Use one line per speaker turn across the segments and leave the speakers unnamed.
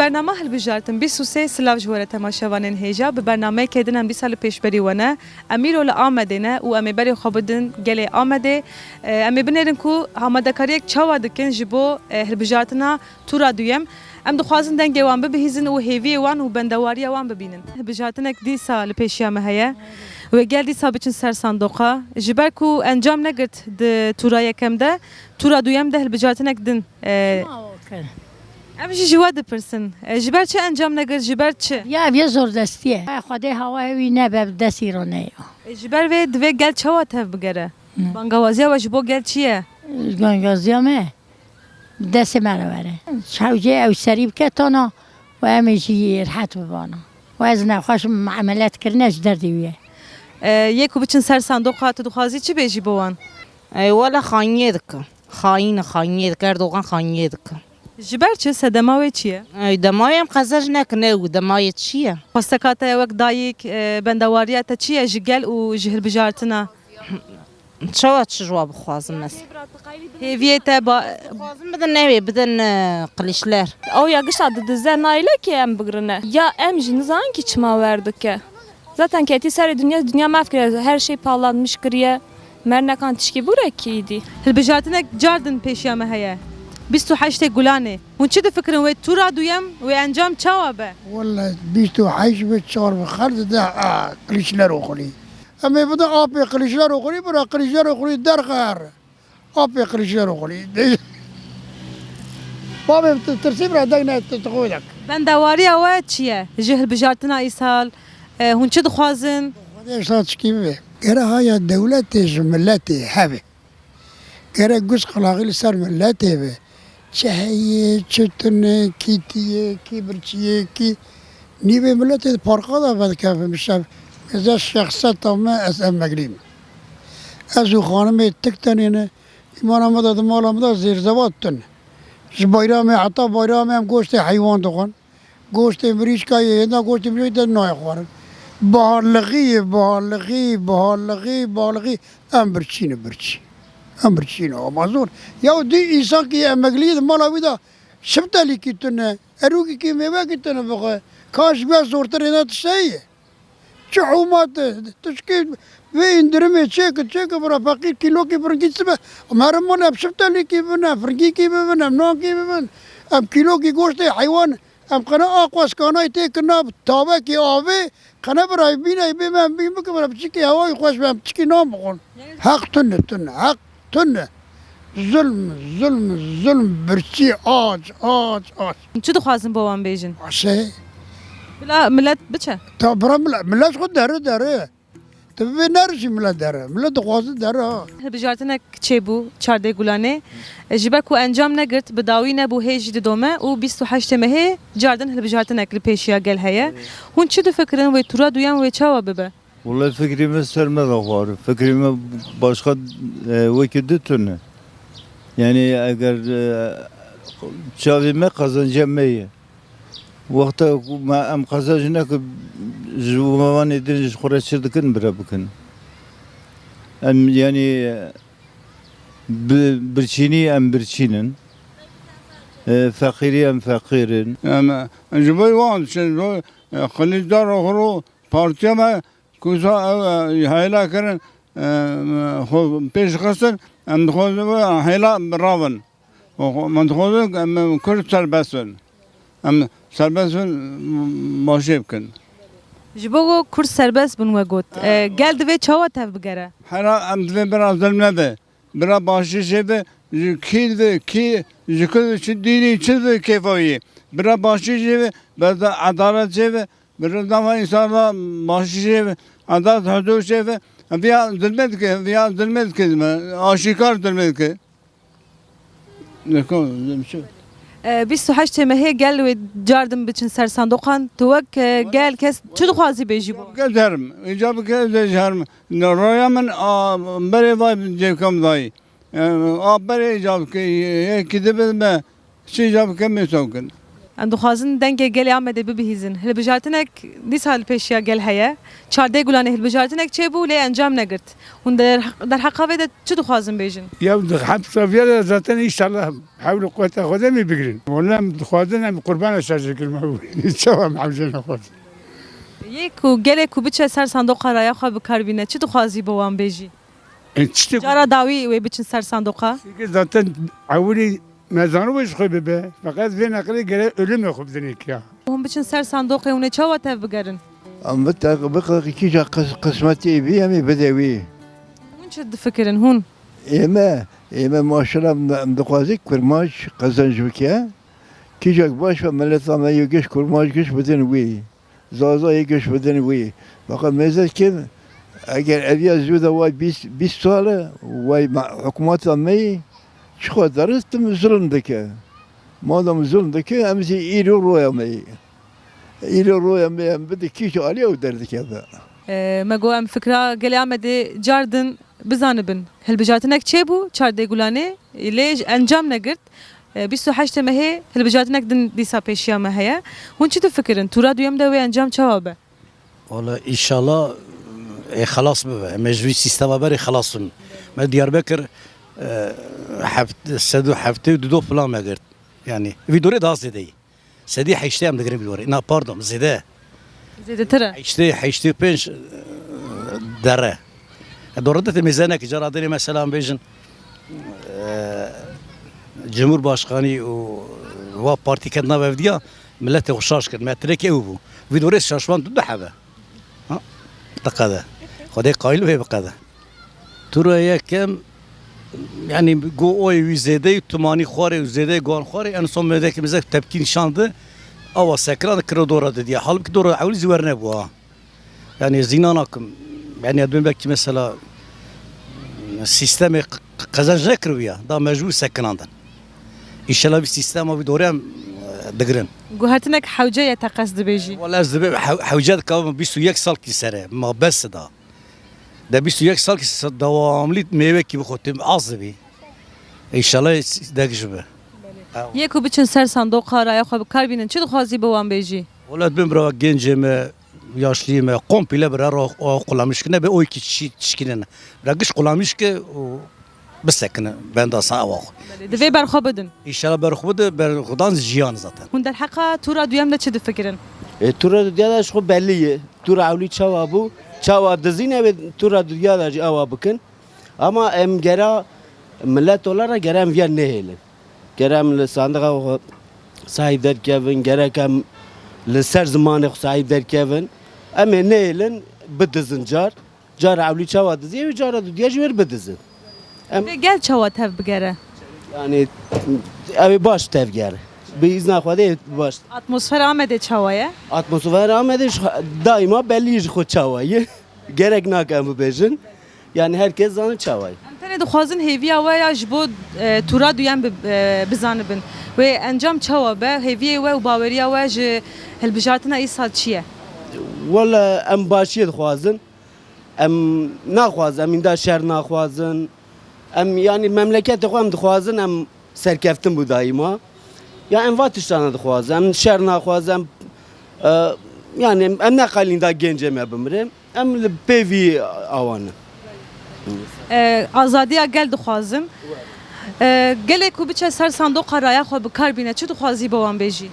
برنامه هلبجارتن 23 سلاف جواره تماشاوانین هیجا به برنامه که دنم 20 سال پیش بری ونه امیرو ل آمده نه و امی بری خوابدن گله آمده امی بنرن کو آماده کاری چوا دکن جبو هلبجارتنا تورا دویم ام دخوازن دنگ وان ببهیزن و هیوی وان و بندواری وان ببینن هلبجارتنک 20 سال پیشیا مهیا و گل 20 سال بچن سر صندوقه جبر کو انجام نگرت د تورا یکم ده تورا دویم ده هلبجارتنک دن ام جواد پرسن جبر چه انجام نگر جبر چه
یا بیا زور دستیه خدای هوایی نه به دستی رو نه
جبر و دوی گل چوا تف بگره بانگوازی و جبو گل چیه
گنگازی همه دست مرا بره شوجه او سریب که تانا و همیشه راحت ببانا و از نخواش عملیات کردنش دردیویه
یکو بچن سر صندوق هات دخوازی چی بیجی بوان
ولا خانیه دکه خانیه دکه اردوغان خانیه دکه
جبر چه سدماوی چیه
دمایم قزاج نکنه و دمای چیه
خواستکات وقت دایک بندواریات چیه جگل و جهل بجارتنا
چوا جواب خوازم مثلا
هیویت با
خوازم بدن نوی بدن قلیشلر
او ya gış adı düzen aile ki em bıgrına. Ya em jinizan ki çıma verdik ki. Zaten keti seri dünya mafkire her şey pahalanmış kırıya. Mernekan tişki buraya kiydi.
هلبجارتنك جاردن پیشیا هيا 28 گلانه هون چه فکرن و تورا دویم و انجام چاوا به
والله بیستو حیش به چهار بخرد ده قلیشلر اخوری اما بده آب قلیشلر اخوری برا قلیشلر اخوری در خیر آب قلیشلر اخوری بابا ترسیم را دیگه تخویدک
بندواری و چیه جهل بجارتنا ایسال هون چه دخوازن
خودش را چکی ببه گره های دولتش ملتی هبه گره گوز خلاقی سر ملتی به چه هیه چه تنه کی تیه کی برچیه کی نیوه ملت پارقا دا بد کافه میشه از شخصت همه از ام مگریم از او خانم تک تنینه ایمان هم داد مال هم داد زیر زواد تنه بایرام حتی بایرام هم گوشت حیوان دخون گوشت مریش که نه گوشت مریش ده نای خوارن بالغی ام برچی امرچینه آمازون یا دی انسان کی امگلید مالا ویدا شبتالی کی تنه اروکی کی میوه کی تنه بخواه کاش بیا زورتر اینا تشتاییه چه حومات تشکی و اندرمه چه که برا فقیر کیلو کی فرنگی سبه مرمون اب شبتالی کی بنا فرنگی کی بنا نان کی بنا ام کیلو کی گوشت حیوان ام قنا آقواس کانای تی کنا تابه کی آوه قنا برای بینای بیم بیم که برا بچکی هوای خوش بیم چکی نام بخون حق تنه حق تنه ظلم برچی آج
چه دخوازن بوان بیجن
آشه
بلا ملت بچه
تا برا ملت خود داره تو به نرشی ملت داره ملت دخوازن داره
هلبجارتنك چه بو 14 گلانه جبر کو انجام نگرت بداوی نبو هیج دومه و 28 مه جاردن هلبجارتنك لپیشیا گل هيا هون چه فکرن و تورا دویم و چاوا ببه
والله fikrimi sermez ağır. Fikrimi başka vakit yani eğer çavime kazanacağım iyi. Vakta ma am kazancına ki zaman edince kuraçırdıkın bire bakın. Em yani birçinin fakiri em fakirin.
Ama جبای وان شد خلیج دار آخرو پارتیا ما کوزا هایلا کردن خو پیش خستن ام خود هایلا راون من خود کرد سربستن ام سربستن ماشی بکن
جبو کورس سربست بن و گوت گل دوی چاوا تف بگره
هر ام دوی برا ظلم نده برا باشی شده کی جکل چه دینی چه کیفایی برا باشی شده برا عدالت شده برا دما انسان باشی شده عدالت حضور شده ویا ظلمت که آشکار ظلمت که نکن شو
28 مه گل و جاردن بچن سر صندوقان توک گل کس چه دخوازی بیجی بو
گذرم اجابه گذرم رایا من بره وای جکم دای بره اجابه که یکی ده به چه اجابه که میسوکن
ام دخوازن دنگ گل آمده ببهیزن هلبجارتنک دیسال پیشیا گل هیا چارده گلانه هلبجارتنک چه بو لی انجام نگرت هون در حقابه ده چه دخوازن بیجن
یا حب صافیه zaten inşallah حول قوت خدا می بگیرین ولی خواهدن هم قربان شرجه کلمه چه محوجه خود
یک و گل کو بچه سر صندوق رایا خواه بکاربینه چه دخوازی بوان بیجی
چی
جارا داوی و بچن سر صندوقا
zaten اولی mezanı başı koy bebe. Fakat ve nakli gene ölüm yok dedik ya.
هم بچن سر صندوق اونه چه وقت بگرن
Ama bak ki kısmeti bir yemi bedevi.
اون چه فکرن هون
Eme maşallah mdukwazik kurmaç kazancı bike. Kicak baş ve millet ama yegeş kurmaç geç beden vi. Zaza yegeş beden vi. Fakat mezet kim? Eğer evya züda vay 20 sale vay hükümet ameyi çıkıyor darıstım zulümdeki. Madem zulümdeki emzi iri royamayı. İri royamayı em bedi kiç alıyor derdik ya da.
مگو ام فکرا گل آمده جاردن بزانبن هل بجاتنک چه بو چارده گلانه لیج انجام نگرت 28 مهه هل بجاتنک دن دیسا پیشیا مهه هون چی تو فکرن تورا دویم دوی انجام چوابه
والله inşallah خلاص ببه مجبور سیستم بری خلاصم ما Diyarbakır hafte دو فلان مگرد yani videoyu daha zedeyi sedi haşte am degre videoyu na pardon zede
زیده تره
haşte penç dere doğruda da mezana ki caraderi mesela bejin Cumhurbaşkanı o parti kadına vevdiya millete hoşaş kır metrek ev bu videoyu şaşman tuttu habe ha takada خدای قایل به بقدر تو رو یکم یعنی گو اوی ویزده تومانی خواره ویزده گان خواره انسان میده که مثلا تبکین شانده آوا سکران کرو دورا دیگه حالا که دورا اولی زور نبوده yani zinanakum yani adın belki mesela sistemi kazancı kırıyor da mecbur sekrandan İnşallah bir sistem bir doğru دقرن
گوهرتنک حوجه تقصد بیجی
ولا زبي حوجات كم 21 سال كي سره ما بس ده 21 سال كي دواملي ميوه كي بخوتم عصبي ان شاء الله دقجبه
یکو بچن سر صندوق رایا خو بکاربینن چه خوازی بوان بیجی
ولاد بمرا گنجمه yaşlıyım komple bir ara kulamış ki ne be o iki çişkinin ragış kulamış ki بسكن بين دا ساوا
دوی برخوابدن
ان شاء الله برخوبد برخودان جيان zaten
هون در حقا تورا دویم ده چه فکرن
تورا دیادش خو belliye تورا اولی چاوا بو چاوا دزینه به تورا دیادش اوا بکن ama em gera millet olarak gerem via nehelen gerem le sandığa sahip der Kevin gerekem le ser zamanı sahip der Kevin ama nehelen bedizin car avli çava diziye car diyaj ver bedizin
gel çava tev bigere
yani evi baş tevger bir izna xwede baş
atmosfer amede çavaya
atmosfer amede daima belli xo çavayı gerek nakem bejin yani herkes zanı çavayı
tane dixwazin hêviya we ya ji bo tura duyan bizanibin wê encam çawa be hêviyê we û baweriya we ji hilbijartina îsal çi ye
Valla em başiye dixwazin em naxwazin em da şer naxwazin em yani memleketê xwe em dixwazin em serkeftin bû daîma ya em va tiştana dixwazin em şer naxwazin yani em neqalîn da gencê me bimirim em li pêvî awanin
azadiya gel dixwazim gelê ku biçe ser sandoqa raya xwe bikarbîne çi dixwazî bi wan bêjî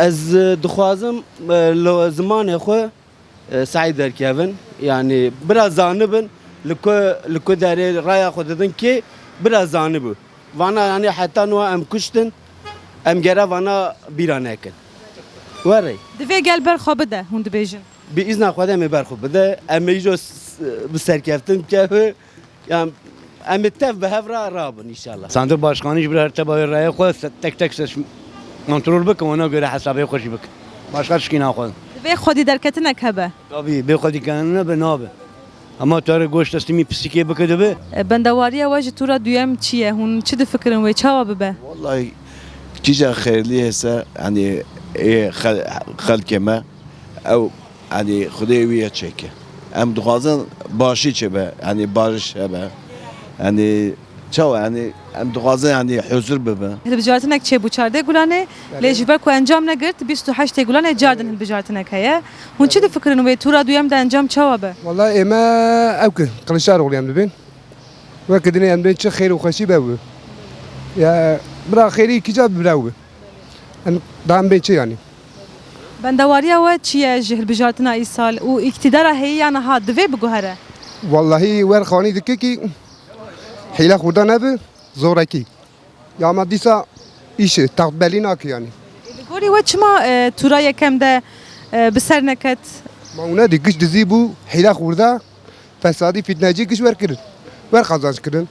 ez dixwazim li zimanê xwe sahî derkevin yani biraz zanibin li ku derê raya xwe didin ki biraz zanibû vana yani heta nuha em kuştin em gere vana bîra nekin werê
divê gel ber xwe bide hûn dibêjin
bi îzna xwe em ê ber xwe bide em ê jî bi serkeftin bikeve yani em ê tev bi hev ra rabin inşallah
Sandık başkanı bir ertebaya raya koy tek tek ses kontrol bak ona göre hesabı koş bak. Başka şiki naxwaz.
divê xwedî derketinek hebe
Tabii be xwedî kendine be nabe. Ama tarih goş testimi psikê bike be.
bendewariya we ji tura duyem çi ye hûn çi difikirin wê çawa bibe
والله تيجا خير لي هسه يعني خلكمه او يعني خديويه تشيكه ام دخوازن باشي چبه يعني بارش هبه يعني چاو يعني ام دخوازه يعني حضور ببه
هلبجارتنك چه بو چارده گلانه لجبر کو انجام نگرت 28 گلانه جاردن هلبجارتنك هيا هون چه فکرن و تورا دویم ده انجام چوابه
والله إما أوكل قلشار أولي أم بين وكدني أم بين شيء خير وخشي بابو يا برا خيري كجاب براوي أنا دام بين شيء يعني
بندواریا و چیه جهل بجارتنا ای سال و اقتدار هی یعنی ها دوی بگوهره
والله ور خاني دككي حيلة خدا نبي زوركي يا ما ديسا إيش تقبلينك يعني
گوری و چما تورا یکم ده بسر نکت
ما هنا دكش دزيبو حيلة خدا فسادي فتناجي كش ور كرن ور خزانش كرن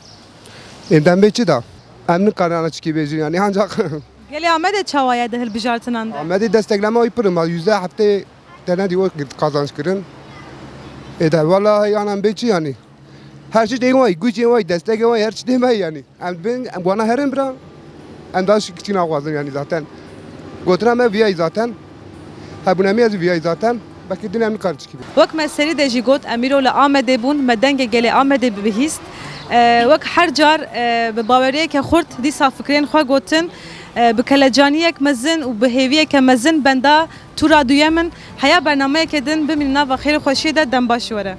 إندم بيتش دا أمن قرارنا چكي بيجي يعني هنجا
گلی آمده چوایه ده هلبجارتنان ده
آمدی دستگلمه های پرم از 11 هفته تنها دیو کازانش کردن ایده والا یانم بیچی یعنی هر چیز دیگه وای گوچی وای دستگی وای هر چیز دیگه یعنی ام بین ام بانا هرم برا ام داش کچی ناقازم یعنی ذاتن گوترم ویای ذاتن هبونمی از ویای ذاتن باکی دنیا میکارچ کی
وک مسری ده جی گوت امیرو ل آمده بون مدنگ گلی آمده بهیست وک هر جار به باوریه که خورد دی صافکرین خو گوتن بکلجانیک مزن و بهیویک مزن بندا تورا دویمن هیا برنامه کدن بمیننا و خیر خوشی ده دنباش وره